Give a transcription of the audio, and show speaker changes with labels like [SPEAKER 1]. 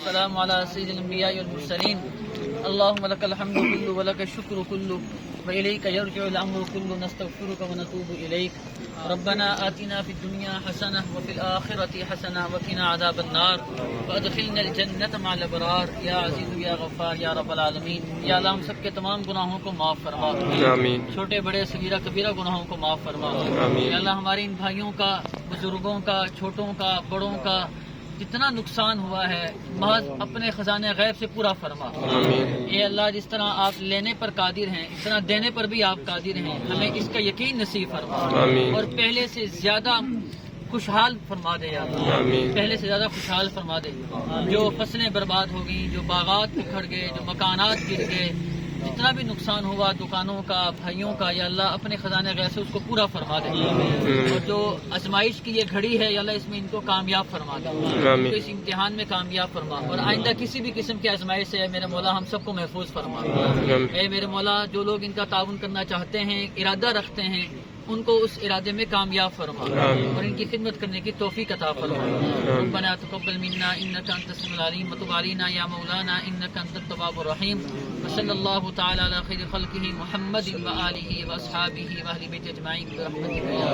[SPEAKER 1] والسلام على سيد الأنبياء والمرسلين اللهم لك الحمد كله ولك الشكر كله وإليك يرجع الأمر كله نستغفرك ونتوب إليك ربنا آتنا في الدنيا حسنة وفي الآخرة حسنة وقنا عذاب النار وادخلنا الجنة مع الأبرار يا عزيز يا غفار يا رب العالمین. یا اللہ ہم سب کے تمام گناہوں کو معاف فرما,
[SPEAKER 2] آمین.
[SPEAKER 1] چھوٹے بڑے صغیرہ کبیرہ گناہوں کو معاف فرما.
[SPEAKER 2] آمین.
[SPEAKER 1] یا اللہ ہمارے ان بھائیوں کا, بزرگوں کا, چھوٹوں کا, بڑوں کا جتنا نقصان ہوا ہے محض اپنے خزانے غیب سے پورا فرما.
[SPEAKER 2] آمین.
[SPEAKER 1] اے اللہ جس طرح آپ لینے پر قادر ہیں اس طرح دینے پر بھی آپ قادر ہیں, ہمیں اس کا یقین نصیب فرما
[SPEAKER 2] آمین.
[SPEAKER 1] اور پہلے سے زیادہ خوشحال فرما دے. یا اللہ
[SPEAKER 2] آمین.
[SPEAKER 1] پہلے سے زیادہ خوشحال فرما دے. جو فصلیں برباد ہو گئیں, جو باغات اکھڑ گئے, جو مکانات گر گئے, جتنا بھی نقصان ہوا دکانوں کا, بھائیوں کا, یا اللہ اپنے خزانے غیب سے اس کو پورا فرما دے. اور جو آزمائش کی یہ گھڑی ہے یا اللہ اس میں ان کو کامیاب فرما دے, ان کو اس امتحان میں کامیاب فرما, اور آئندہ کسی بھی قسم کی آزمائش سے میرے مولا ہم سب کو محفوظ فرما. اے میرے مولا جو لوگ ان کا تعاون کرنا چاہتے ہیں, ارادہ رکھتے ہیں, ان کو اس ارادے میں کامیاب فرما اور ان کی خدمت کرنے کی توفیق عطا فرما. ربنا تقبل منا انك انت السميع العليم وتب علينا يا مولانا انك انت التواب الرحيم. وصلى الله تعالى على خير خلقه محمد وآله واصحابه واهل بيته اجمعين برحمتك يا